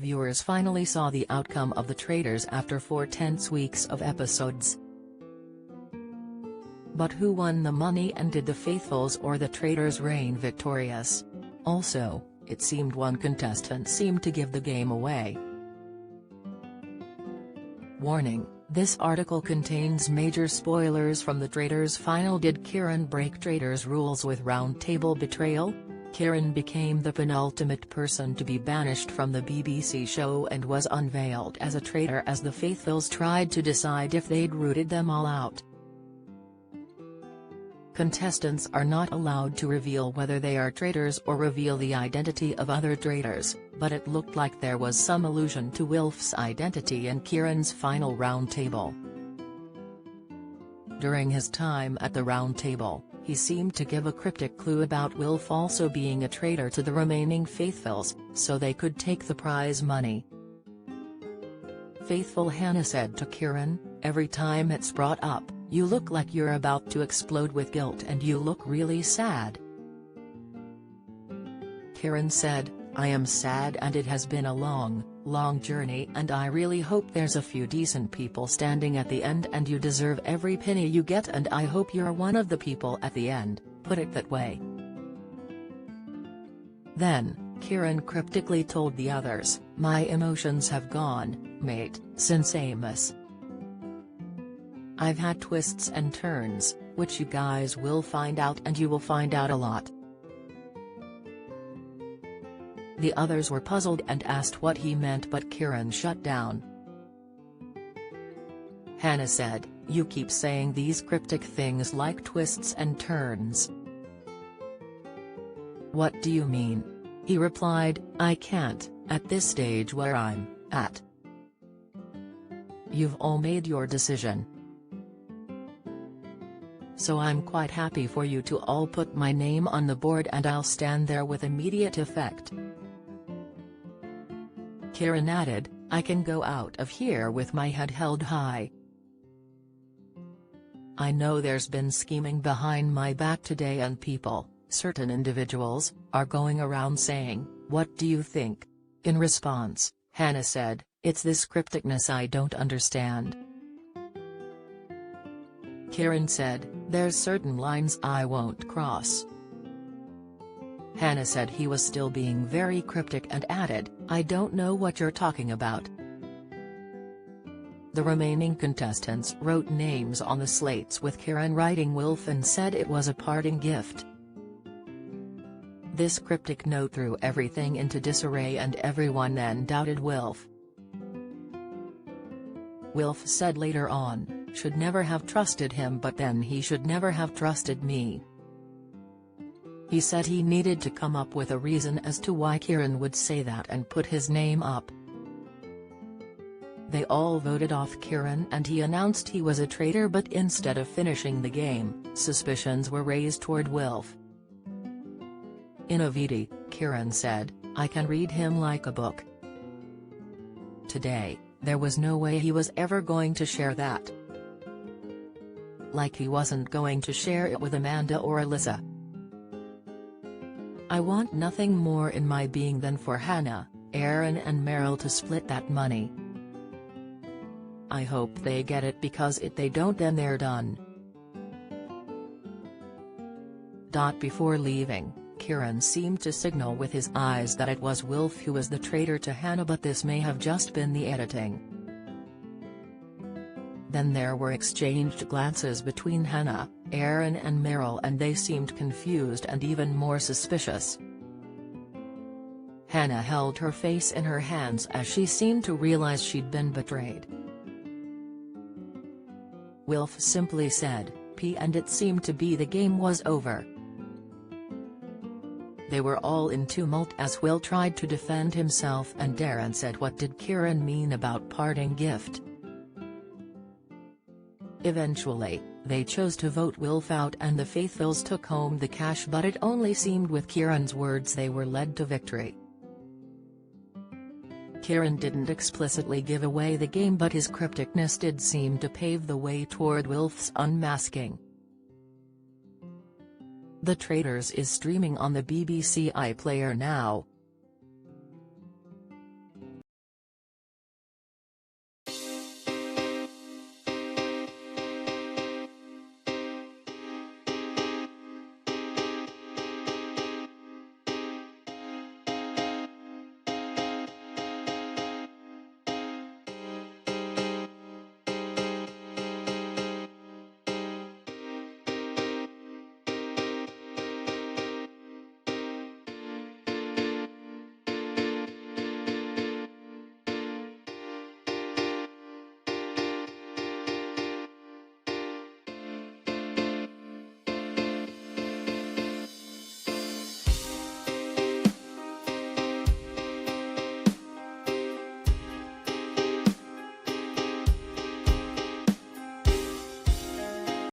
viewers finally saw the outcome of the Traitors after 4 tense weeks of episodes. But who won the money, and did the Faithfuls or the Traitors reign victorious? Also, it seemed one contestant seemed to give the game away. Warning: this article contains major spoilers from the Traitors final. Did Kieran break Traitors rules with round table betrayal? Kieran became the penultimate person to be banished from the BBC show and was unveiled as a traitor as the Faithfuls tried to decide if they'd rooted them all out. Contestants are not allowed to reveal whether they are traitors or reveal the identity of other traitors, but it looked like there was some allusion to Wilf's identity in Kieran's final round table. During his time at the round table, he seemed to give a cryptic clue about Wilf also being a traitor to the remaining Faithfuls, so they could take the prize money. Faithful Hannah said to Kieran, "Every time it's brought up, you look like you're about to explode with guilt and you look really sad." Kieran said, "I am sad and it has been a long, long journey and I really hope there's a few decent people standing at the end and you deserve every penny you get and I hope you're one of the people at the end, put it that way." Then, Kieran cryptically told the others, "My emotions have gone, mate, since Amos. I've had twists and turns, which you guys will find out and you will find out a lot." The others were puzzled and asked what he meant, but Kieran shut down. Hannah said, "You keep saying these cryptic things like twists and turns. What do you mean?" He replied, "I can't, at this stage where I'm at. You've all made your decision. So I'm quite happy for you to all put my name on the board and I'll stand there with immediate effect." Kieran added, "I can go out of here with my head held high. I know there's been scheming behind my back today and people, certain individuals, are going around saying, 'What do you think?'" In response, Hannah said, "It's this crypticness I don't understand." Kieran said, "There's certain lines I won't cross." Hannah said he was still being very cryptic and added, "I don't know what you're talking about." The remaining contestants wrote names on the slates with Kieran writing Wilf and said it was a parting gift. This cryptic note threw everything into disarray and everyone then doubted Wilf. Wilf said later on, "Should never have trusted him, but then he should never have trusted me." He said he needed to come up with a reason as to why Kieran would say that and put his name up. They all voted off Kieran and he announced he was a traitor, but instead of finishing the game, suspicions were raised toward Wilf. In a VD, Kieran said, "I can read him like a book." Today, there was no way he was ever going to share that. Like he wasn't going to share it with Amanda or Alyssa. "I want nothing more in my being than for Hannah, Aaron and Meryl to split that money. I hope they get it, because if they don't then they're done." Before leaving, Kieran seemed to signal with his eyes that it was Wilf who was the traitor to Hannah, but this may have just been the editing. Then there were exchanged glances between Hannah, Aaron and Meryl and they seemed confused and even more suspicious. Hannah held her face in her hands as she seemed to realize she'd been betrayed. Wilf simply said, "P," and it seemed to be the game was over. They were all in tumult as Will tried to defend himself and Darren said, "What did Kieran mean about parting gift?" Eventually, they chose to vote Wilf out and the Faithfuls took home the cash, but it only seemed with Kieran's words they were led to victory. Kieran didn't explicitly give away the game, but his crypticness did seem to pave the way toward Wilf's unmasking. The Traitors is streaming on the BBC iPlayer now.